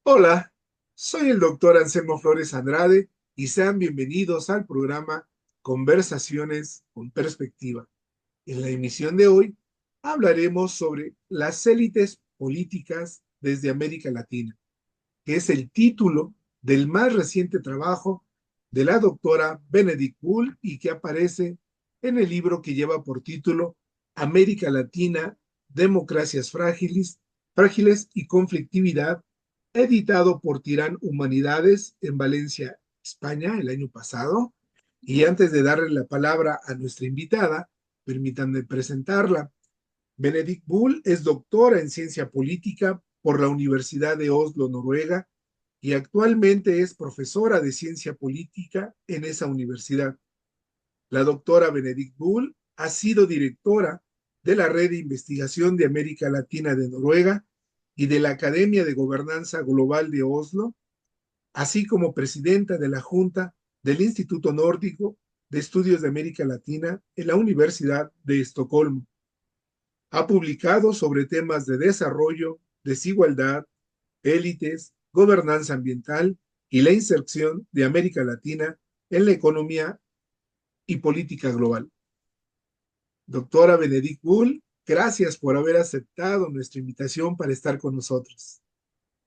Hola, soy el doctor Anselmo Flores Andrade y sean bienvenidos al programa Conversaciones con Perspectiva. En la emisión de hoy hablaremos sobre las élites políticas desde América Latina, que es el título del más reciente trabajo de la doctora Benedict Bull y que aparece en el libro que lleva por título América Latina, Democracias Frágiles y Conflictividad, editado por Tirán Humanidades en Valencia, España, el año pasado. Y antes de darle la palabra a nuestra invitada, permítanme presentarla. Benedict Bull es doctora en ciencia política por la Universidad de Oslo, Noruega, y actualmente es profesora de ciencia política en esa universidad. La doctora Benedict Bull ha sido directora de la Red de Investigación de América Latina de Noruega y de la Academia de Gobernanza Global de Oslo, así como presidenta de la Junta del Instituto Nórdico de Estudios de América Latina en la Universidad de Estocolmo. Ha publicado sobre temas de desarrollo, desigualdad, élites, gobernanza ambiental y la inserción de América Latina en la economía y política global. Doctora Benedict Bull, gracias por haber aceptado nuestra invitación para estar con nosotros.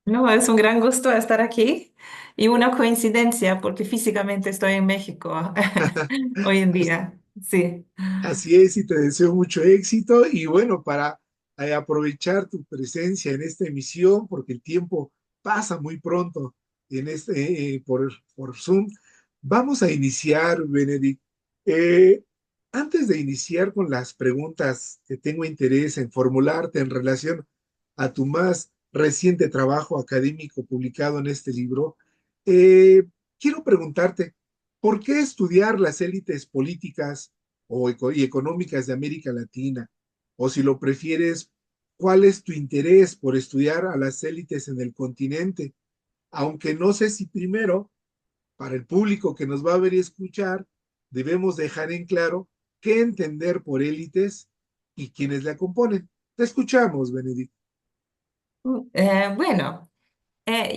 No, es un gran gusto estar aquí y una coincidencia porque físicamente estoy en México hoy en día. Sí. Así es, y te deseo mucho éxito y bueno, para aprovechar tu presencia en esta emisión, porque el tiempo pasa muy pronto por Zoom, vamos a iniciar, Benedict. Eh, Antes de iniciar con las preguntas que tengo interés en formularte en relación a tu más reciente trabajo académico publicado en este libro, eh, quiero preguntarte, ¿por qué estudiar las élites políticas y económicas de América Latina? O si lo prefieres, ¿cuál es tu interés por estudiar a las élites en el continente? Aunque no sé si primero, para el público que nos va a ver y escuchar, debemos dejar en claro qué entender por élites y quiénes la componen. Te escuchamos, Benedict. Bueno,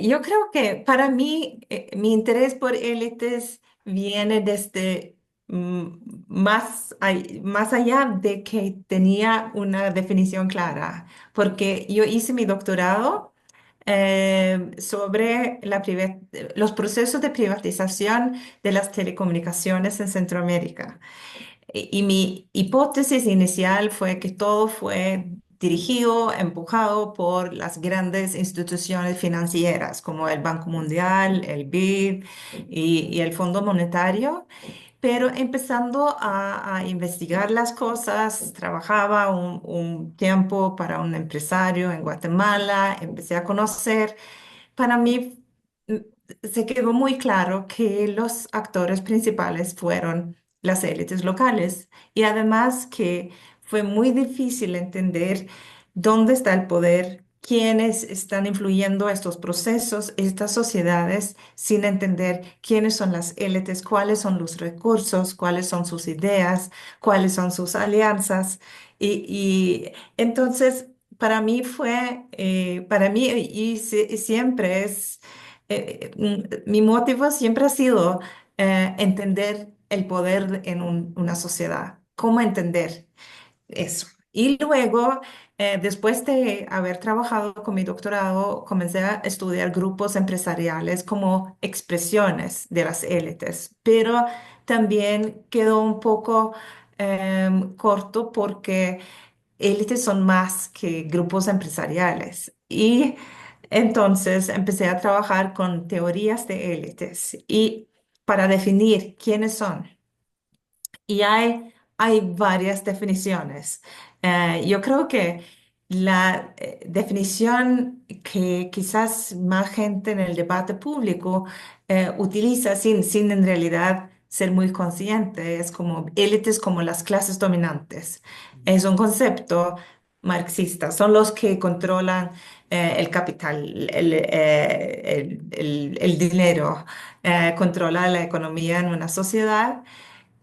yo creo que para mí mi interés por élites viene desde más allá de que tenía una definición clara, porque yo hice mi doctorado sobre los procesos de privatización de las telecomunicaciones en Centroamérica. Y mi hipótesis inicial fue que todo fue dirigido, empujado por las grandes instituciones financieras como el Banco Mundial, el BID y el Fondo Monetario. Pero empezando a investigar las cosas, trabajaba un tiempo para un empresario en Guatemala, empecé a conocer. Para mí mm, se quedó muy claro que los actores principales fueron las élites locales y además que fue muy difícil entender dónde está el poder, quiénes están influyendo estos procesos, estas sociedades, sin entender quiénes son las élites, cuáles son los recursos, cuáles son sus ideas, cuáles son sus alianzas. Y entonces para mí y siempre mi motivo siempre ha sido entender el poder en una sociedad, cómo entender eso. Y luego, después de haber trabajado con mi doctorado, comencé a estudiar grupos empresariales como expresiones de las élites, pero también quedó un poco corto porque élites son más que grupos empresariales. Y entonces empecé a trabajar con teorías de élites y para definir quiénes son. Y hay varias definiciones. Yo creo que la definición que quizás más gente en el debate público utiliza sin en realidad ser muy consciente es como élites como las clases dominantes. Es un concepto marxista. Son los que controlan el capital, el dinero, controla la economía en una sociedad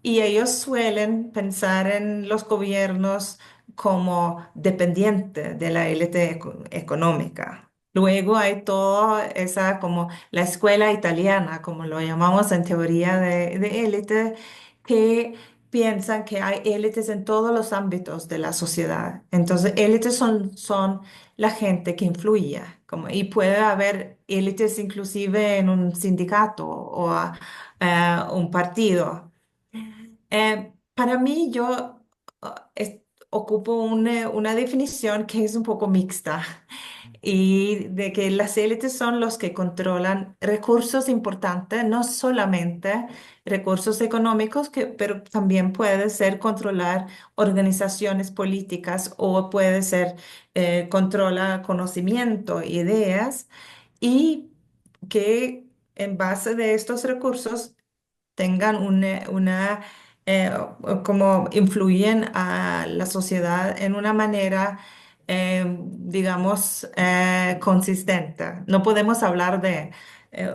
y ellos suelen pensar en los gobiernos como dependiente de la élite económica. Luego hay toda esa como la escuela italiana, como lo llamamos en teoría de élite, que piensan que hay élites en todos los ámbitos de la sociedad. Entonces, élites son la gente que influye, como, y puede haber élites inclusive en un sindicato o un partido. Para mí, yo ocupo una definición que es un poco mixta y de que las élites son los que controlan recursos importantes, no solamente recursos económicos, pero también puede ser controlar organizaciones políticas o puede ser controla conocimiento, ideas y que en base de estos recursos tengan como influyen a la sociedad en una manera, digamos, consistente. No podemos hablar de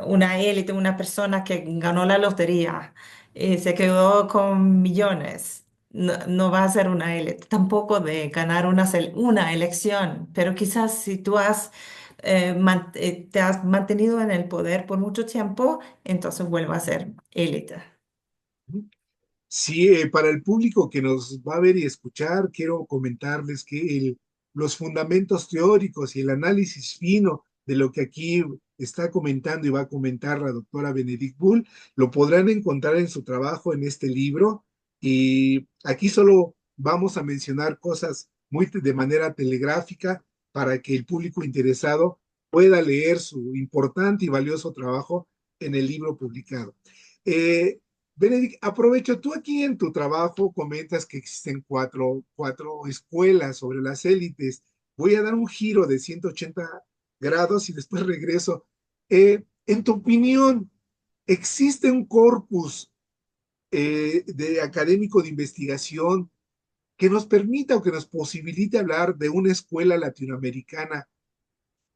una élite, una persona que ganó la lotería y se quedó con millones. No, no va a ser una élite, tampoco de ganar una elección, pero quizás si tú te has mantenido en el poder por mucho tiempo, entonces vuelva a ser élite. Sí, para el público que nos va a ver y escuchar, quiero comentarles que los fundamentos teóricos y el análisis fino de lo que aquí está comentando y va a comentar la doctora Benedict Bull, lo podrán encontrar en su trabajo en este libro. Y aquí solo vamos a mencionar cosas muy de manera telegráfica para que el público interesado pueda leer su importante y valioso trabajo en el libro publicado. Eh, Benedict, aprovecho, tú aquí en tu trabajo comentas que existen cuatro escuelas sobre las élites. Voy a dar un giro de 180 grados y después regreso. En tu opinión, ¿existe un corpus de académico de investigación que nos permita o que nos posibilite hablar de una escuela latinoamericana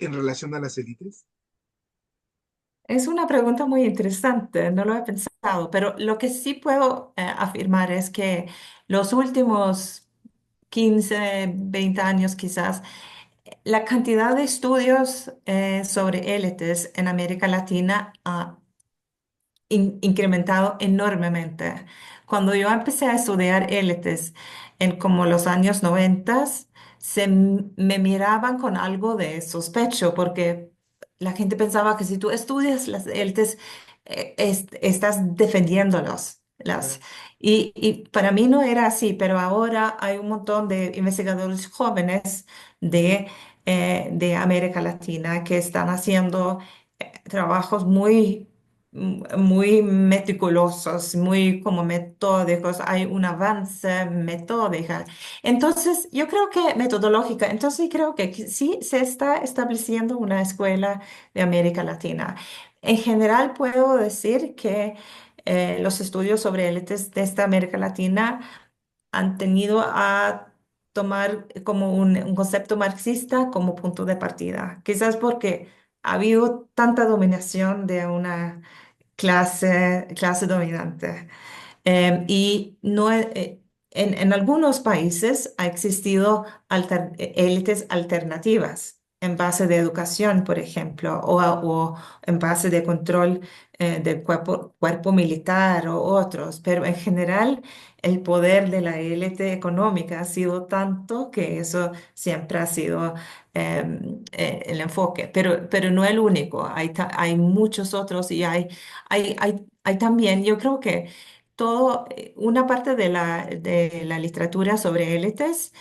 en relación a las élites? Es una pregunta muy interesante, no lo he pensado, pero lo que sí puedo afirmar es que los últimos 15, 20 años quizás, la cantidad de estudios sobre élites en América Latina incrementado enormemente. Cuando yo empecé a estudiar élites en como los años 90, me miraban con algo de sospecho porque la gente pensaba que si tú estudias las élites, estás defendiéndolos. Y para mí no era así, pero ahora hay un montón de investigadores jóvenes de América Latina que están haciendo trabajos muy meticulosos, muy como metódicos, hay un avance metódico. Entonces, yo creo que metodológica, entonces creo que sí se está estableciendo una escuela de América Latina. En general, puedo decir que los estudios sobre élites de esta América Latina han tenido a tomar como un concepto marxista como punto de partida. Quizás porque ha habido tanta dominación de una clase dominante. Y no, en algunos países ha existido élites alternativas en base de educación, por ejemplo, o en base de control del cuerpo militar o otros, pero en general el poder de la élite económica ha sido tanto que eso siempre ha sido el enfoque, pero no el único, hay muchos otros y hay también, yo creo que una parte de la literatura sobre élites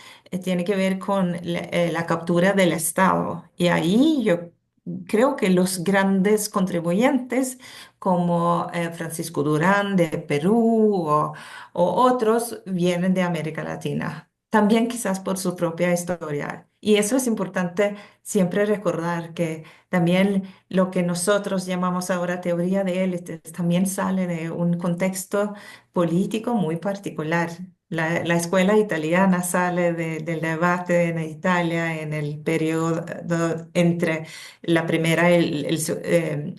tiene que ver con la captura del Estado. Y ahí yo creo que los grandes contribuyentes, como Francisco Durán de Perú o otros, vienen de América Latina. También quizás por su propia historia. Y eso es importante siempre recordar que también lo que nosotros llamamos ahora teoría de élites también sale de un contexto político muy particular. La escuela italiana sale del debate en Italia en el periodo entre la Primera y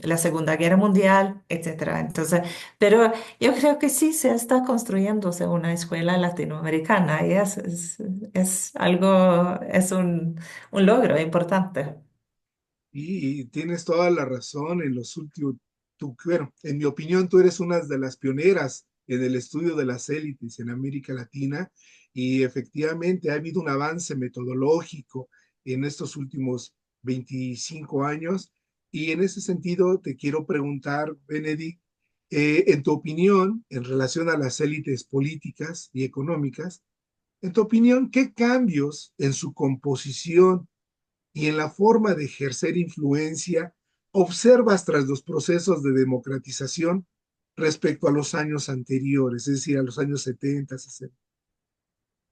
la Segunda Guerra Mundial, etcétera. Entonces, pero yo creo que sí se está construyéndose una escuela latinoamericana y es algo, es un logro importante. Y tienes toda la razón en los últimos, bueno, en mi opinión, tú eres una de las pioneras en el estudio de las élites en América Latina y efectivamente ha habido un avance metodológico en estos últimos 25 años y en ese sentido te quiero preguntar, Benedict, en tu opinión, en relación a las élites políticas y económicas, en tu opinión, ¿qué cambios en su composición y en la forma de ejercer influencia observas tras los procesos de democratización respecto a los años anteriores, es decir, a los años 70, 60?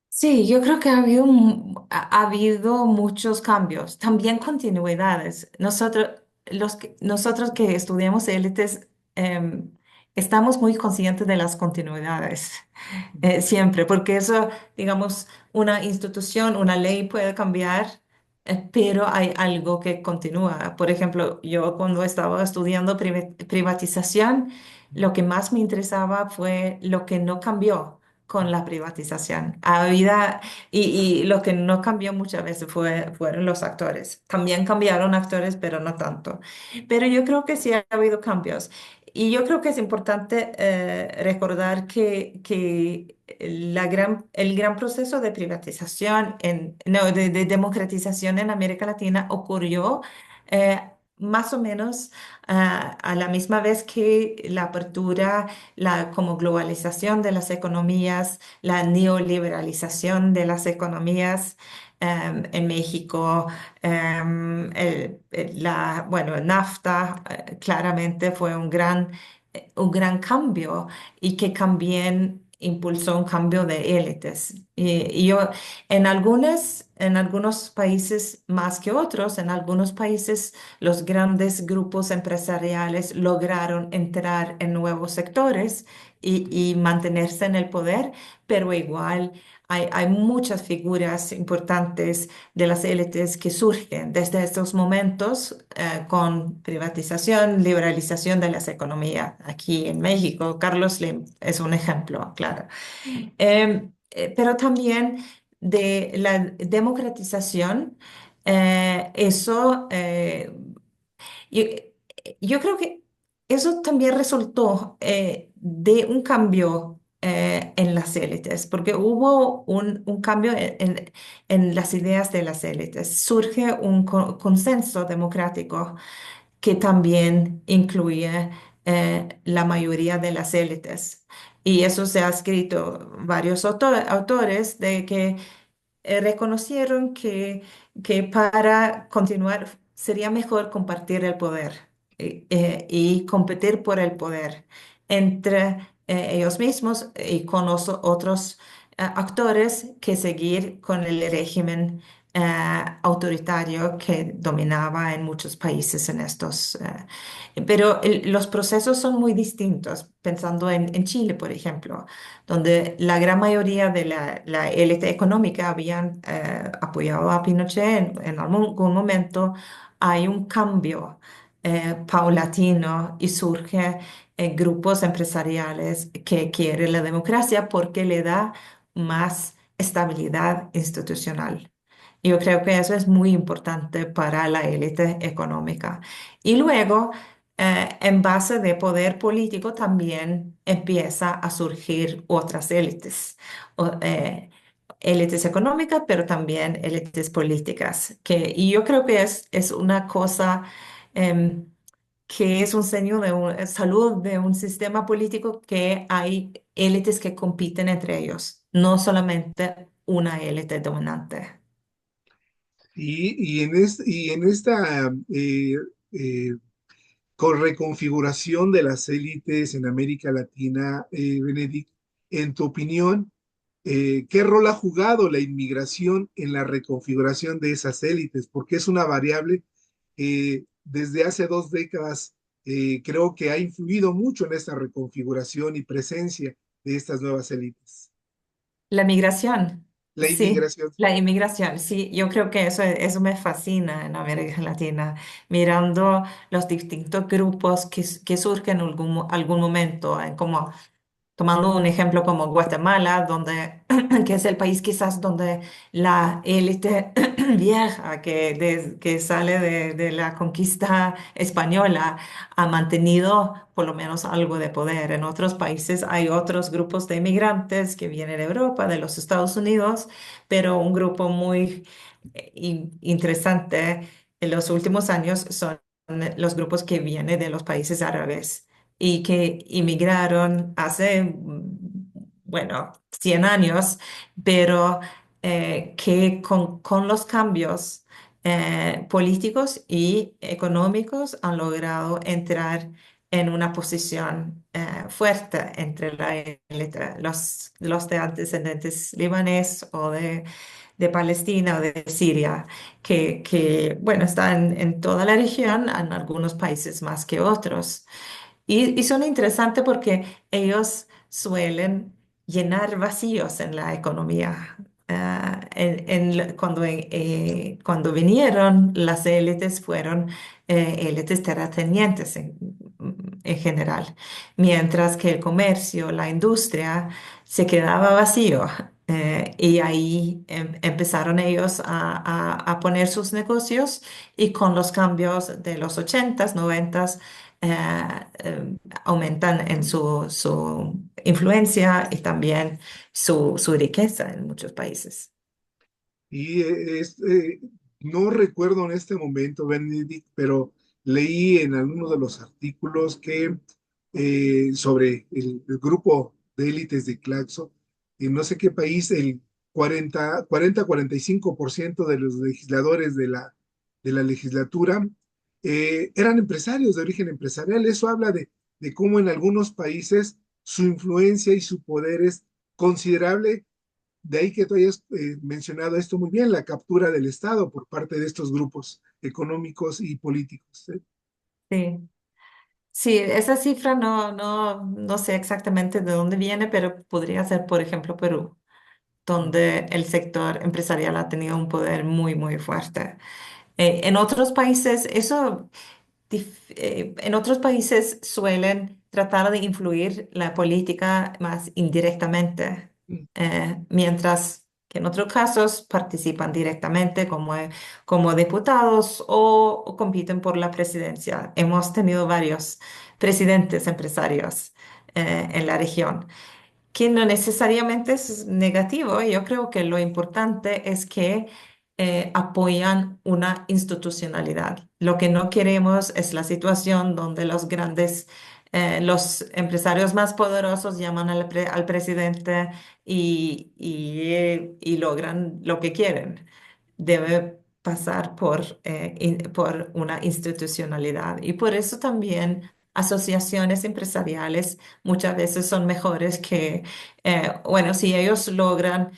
Sí, yo creo que ha habido muchos cambios, también continuidades. Nosotros que estudiamos élites, estamos muy conscientes de las continuidades, siempre, porque eso, digamos, una institución, una ley puede cambiar, pero hay algo que continúa. Por ejemplo, yo cuando estaba estudiando privatización, lo que más me interesaba fue lo que no cambió con la privatización. Y lo que no cambió muchas veces fueron los actores. También cambiaron actores, pero no tanto. Pero yo creo que sí ha habido cambios. Y yo creo que es importante recordar que el gran proceso de privatización, no, de democratización en América Latina ocurrió eh, más o menos a la misma vez que la apertura, la como globalización de las economías, la neoliberalización de las economías en México, bueno, el NAFTA claramente fue un gran cambio y que también impulsó un cambio de élites. Y yo, en algunos países más que otros, en algunos países los grandes grupos empresariales lograron entrar en nuevos sectores y mantenerse en el poder, pero igual hay muchas figuras importantes de las élites que surgen desde estos momentos con privatización, liberalización de las economías. Aquí en México, Carlos Slim es un ejemplo, claro. Pero también de la democratización, eso yo, yo creo que eso también resultó de un cambio en las élites, porque hubo un cambio en las ideas de las élites. Surge un consenso democrático que también incluye la mayoría de las élites. Y eso se ha escrito varios autores de que reconocieron que para continuar sería mejor compartir el poder y competir por el poder entre ellos mismos y con los otros actores que seguir con el régimen autoritario que dominaba en muchos países en estos. Pero los procesos son muy distintos, pensando en Chile, por ejemplo, donde la gran mayoría de la élite económica habían apoyado a Pinochet en algún momento, hay un cambio paulatino y surge grupos empresariales que quieren la democracia porque le da más estabilidad institucional. Yo creo que eso es muy importante para la élite económica. Y luego, en base de poder político, también empieza a surgir otras élites, élites económicas, pero también élites políticas. Y yo creo que es una cosa em, que es un signo de salud de un sistema político que hay élites que compiten entre ellos, no solamente una élite dominante. Y en esta eh, con reconfiguración de las élites en América Latina, Benedict, en tu opinión, ¿qué rol ha jugado la inmigración en la reconfiguración de esas élites? Porque es una variable que desde hace 2 décadas creo que ha influido mucho en esta reconfiguración y presencia de estas nuevas élites. La migración, La sí, inmigración. la inmigración, sí, yo creo que eso me fascina en América Latina, mirando los distintos grupos que surgen en algún momento, como tomando un ejemplo como Guatemala, donde, que es el país quizás donde la élite vieja que sale de la conquista española ha mantenido por lo menos algo de poder. En otros países hay otros grupos de inmigrantes que vienen de Europa, de los Estados Unidos, pero un grupo muy interesante en los últimos años son los grupos que vienen de los países árabes y que inmigraron hace, bueno, 100 años, pero que con los cambios políticos y económicos han logrado entrar en una posición fuerte entre los de antecedentes libanés o de Palestina o de Siria, bueno, están en toda la región, en algunos países más que otros. Y son interesantes porque ellos suelen llenar vacíos en la economía. Cuando vinieron, las élites fueron élites terratenientes en general, mientras que el comercio, la industria, se quedaba vacío. Y ahí empezaron ellos a poner sus negocios y con los cambios de los 80s, 90s, eh, aumentan en su influencia y también su riqueza en muchos países. Y no recuerdo en este momento, Benedict, pero leí en algunos de los artículos que sobre el grupo de élites de Claxo, en no sé qué país, el 40-45% de los legisladores de la legislatura eran empresarios de origen empresarial. Eso habla de cómo en algunos países su influencia y su poder es considerable, de ahí que tú hayas mencionado esto muy bien, la captura del Estado por parte de estos grupos económicos y políticos. Sí. Sí, esa cifra no sé exactamente de dónde viene, pero podría ser, por ejemplo, Perú, donde el sector empresarial ha tenido un poder muy fuerte. En otros países, en otros países suelen tratar de influir la política más indirectamente, mientras que en otros casos participan directamente como diputados o compiten por la presidencia. Hemos tenido varios presidentes empresarios en la región que no necesariamente es negativo. Yo creo que lo importante es que apoyan una institucionalidad. Lo que no queremos es la situación donde los empresarios más poderosos llaman al presidente y logran lo que quieren. Debe pasar por una institucionalidad. Y por eso también asociaciones empresariales muchas veces son mejores bueno, si ellos logran,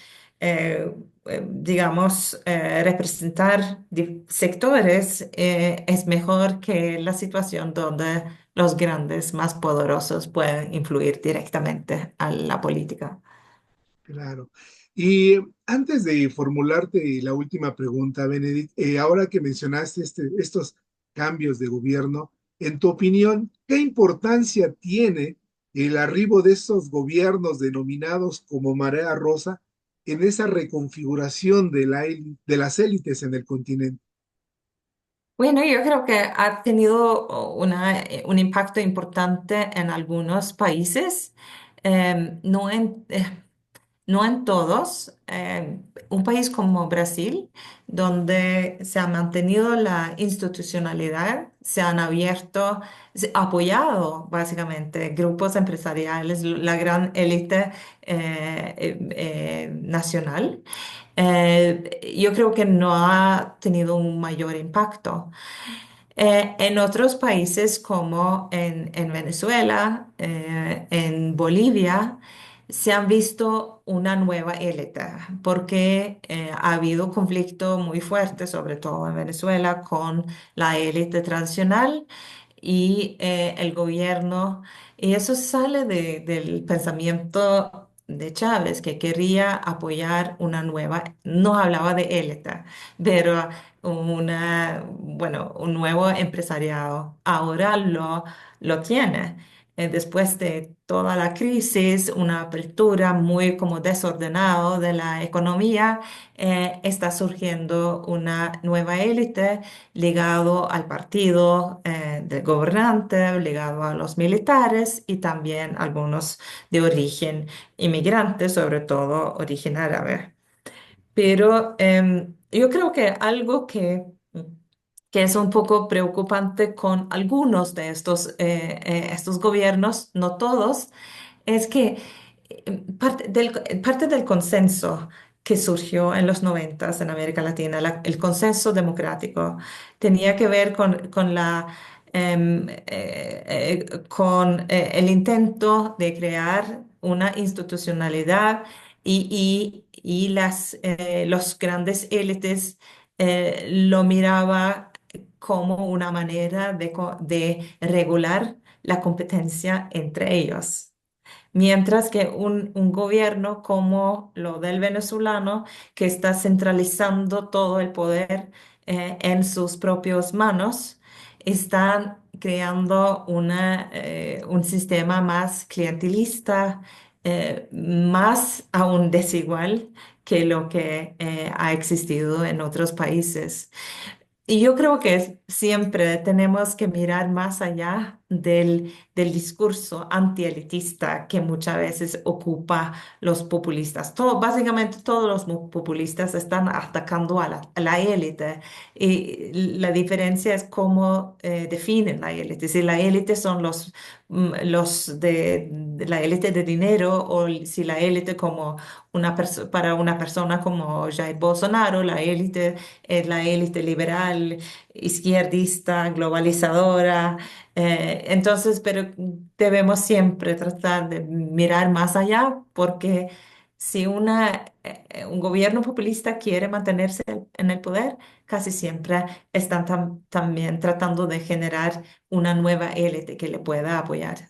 digamos, representar sectores, es mejor que la situación donde los grandes, más poderosos pueden influir directamente a la política. Claro. Y antes de formularte la última pregunta, Benedict, ahora que mencionaste estos cambios de gobierno, en tu opinión, ¿qué importancia tiene el arribo de estos gobiernos denominados como Marea Rosa en esa reconfiguración de las élites en el continente? Bueno, yo creo que ha tenido un impacto importante en algunos países, no en todos. Un país como Brasil, donde se ha mantenido la institucionalidad, se han abierto, apoyado básicamente grupos empresariales, la gran élite nacional. Yo creo que no ha tenido un mayor impacto. En otros países como en Venezuela, en Bolivia, se han visto una nueva élite porque ha habido conflicto muy fuerte, sobre todo en Venezuela, con la élite tradicional y el gobierno. Y eso sale del pensamiento de Chávez, que quería apoyar una nueva, no hablaba de élite, pero bueno, un nuevo empresariado. Ahora lo tiene. después de toda la crisis, una apertura muy como desordenado de la economía, está surgiendo una nueva élite ligado al partido del gobernante, ligado a los militares y también algunos de origen inmigrante, sobre todo origen árabe. Pero yo creo que algo que es un poco preocupante con algunos de estos gobiernos, no todos, es que parte del consenso que surgió en los noventas en América Latina, el consenso democrático, tenía que ver con el intento de crear una institucionalidad y los grandes élites lo miraba como una manera de regular la competencia entre ellos. Mientras que un gobierno como lo del venezolano, que está centralizando todo el poder en sus propias manos, están creando un sistema más clientelista, más aún desigual que lo que ha existido en otros países. Y yo creo que siempre tenemos que mirar más allá del discurso antielitista que muchas veces ocupa los populistas. Básicamente todos los populistas están atacando a la élite y la diferencia es cómo definen la élite. Si la élite son los de la élite de dinero o si la élite como para una persona como Jair Bolsonaro, la élite es la élite liberal, izquierdista, globalizadora. Entonces, pero debemos siempre tratar de mirar más allá porque si un gobierno populista quiere mantenerse en el poder, casi siempre están también tratando de generar una nueva élite que le pueda apoyar.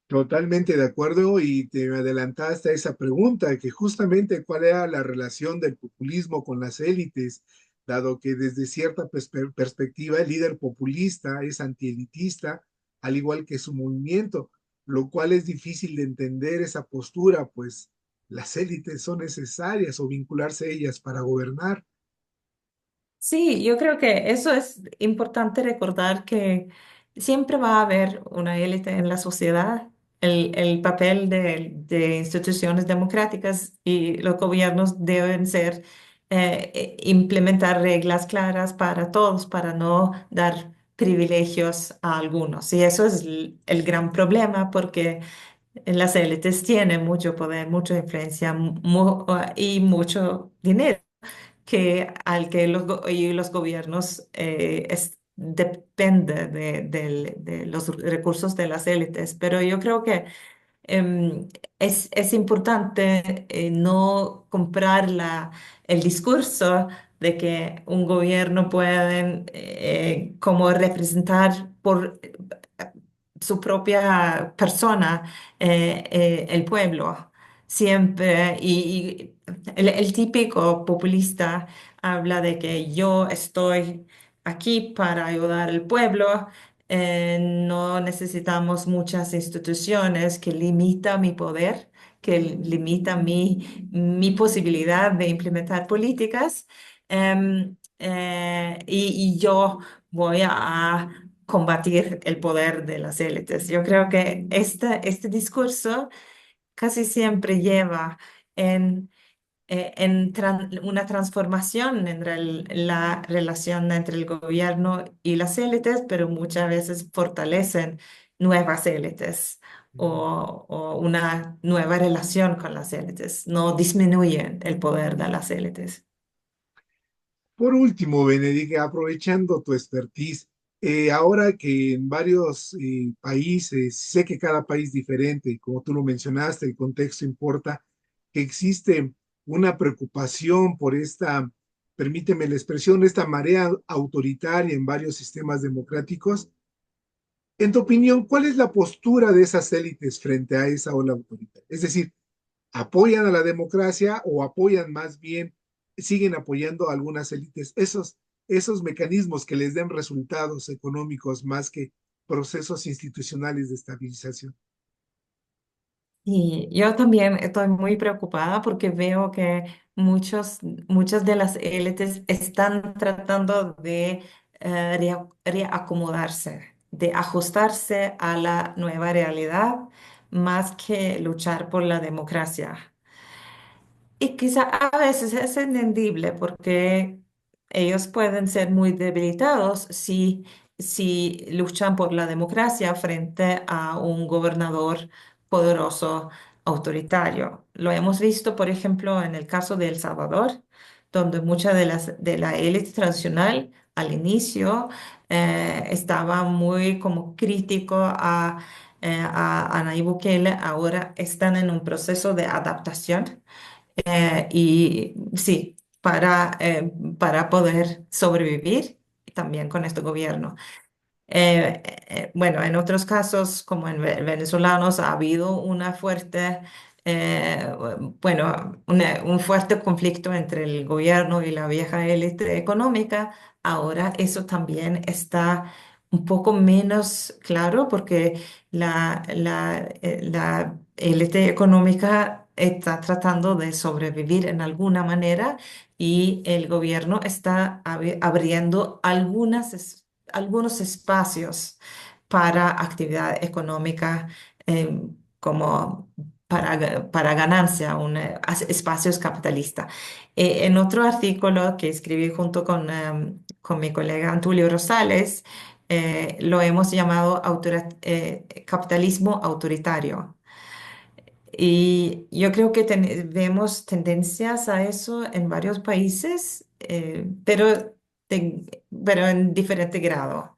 Totalmente de acuerdo y te adelantaste a esa pregunta, que justamente cuál era la relación del populismo con las élites, dado que desde cierta perspectiva el líder populista es antielitista, al igual que su movimiento, lo cual es difícil de entender esa postura, pues las élites son necesarias o vincularse a ellas para gobernar. Sí, yo creo que eso es importante recordar que siempre va a haber una élite en la sociedad. El papel de instituciones democráticas y los gobiernos deben ser implementar reglas claras para todos, para no dar privilegios a algunos. Y eso es el gran problema porque las élites tienen mucho poder, mucha influencia y mucho dinero al que y los gobiernos depende de los recursos de las élites. Pero yo creo que es importante no comprar el discurso de que un gobierno puede como representar por su propia persona el pueblo. Siempre, y el típico populista habla de que yo estoy aquí para ayudar al pueblo, no necesitamos muchas instituciones que limitan mi poder, que limitan mi posibilidad de implementar políticas, y yo voy a combatir el poder de las élites. Yo creo que este discurso casi siempre lleva en una transformación entre la relación entre el gobierno y las élites, pero muchas veces fortalecen nuevas élites o una nueva relación con las élites, no disminuyen el poder de las élites. Por último, Benedict, aprovechando tu expertise, ahora que en varios países, sé que cada país diferente, como tú lo mencionaste, el contexto importa, que existe una preocupación por esta, permíteme la expresión, esta marea autoritaria en varios sistemas democráticos. En tu opinión, ¿cuál es la postura de esas élites frente a esa ola autoritaria? Es decir, ¿apoyan a la democracia o apoyan más bien, siguen apoyando a algunas élites, esos mecanismos que les den resultados económicos más que procesos institucionales de estabilización. Y yo también estoy muy preocupada porque veo que muchas de las élites están tratando de reacomodarse, de ajustarse a la nueva realidad más que luchar por la democracia. Y quizá a veces es entendible porque ellos pueden ser muy debilitados si luchan por la democracia frente a un gobernador poderoso, autoritario. Lo hemos visto, por ejemplo, en el caso de El Salvador, donde mucha de la élite tradicional al inicio estaba muy como crítico a Nayib Bukele, ahora están en un proceso de adaptación y sí, para poder sobrevivir también con este gobierno. Bueno, en otros casos, como en venezolanos, ha habido eh, un fuerte conflicto entre el gobierno y la vieja élite económica. Ahora eso también está un poco menos claro porque la élite económica está tratando de sobrevivir en alguna manera y el gobierno está abriendo algunos espacios para actividad económica eh, como para ganancia, espacios capitalistas. En otro artículo que escribí junto con mi colega Antulio Rosales, lo hemos llamado capitalismo autoritario. Y yo creo que vemos tendencias a eso en varios países, pero en diferente grado.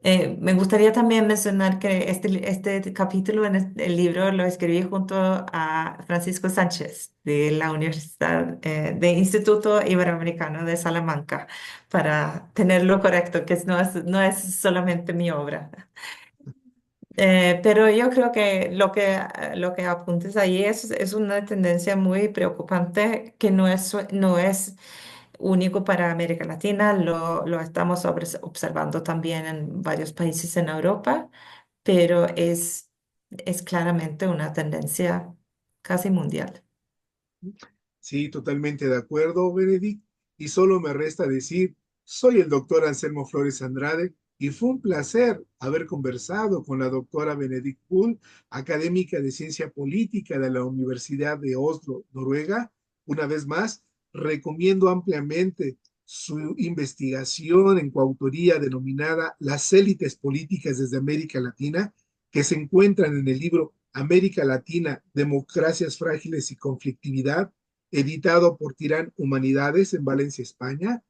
Me gustaría también mencionar que este capítulo en el libro lo escribí junto a Francisco Sánchez de la Universidad, del Instituto Iberoamericano de Salamanca, para tenerlo correcto, que no es solamente mi obra. Pero yo creo que lo que apuntes ahí es una tendencia muy preocupante que no es único para América Latina, lo estamos observando también en varios países en Europa, pero es claramente una tendencia casi mundial. Sí, totalmente de acuerdo, Benedict. Y solo me resta decir, soy el doctor Anselmo Flores Andrade y fue un placer haber conversado con la doctora Benedict Pool, académica de ciencia política de la Universidad de Oslo, Noruega. Una vez más, recomiendo ampliamente su investigación en coautoría denominada Las élites políticas desde América Latina, que se encuentran en el libro América Latina, Democracias Frágiles y Conflictividad, editado por Tirán Humanidades en Valencia, España.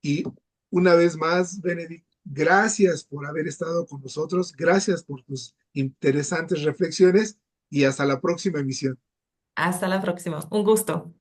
Y una vez más, Benedict, gracias por haber estado con nosotros, gracias por tus interesantes reflexiones y hasta la próxima emisión. Hasta la próxima. Un gusto.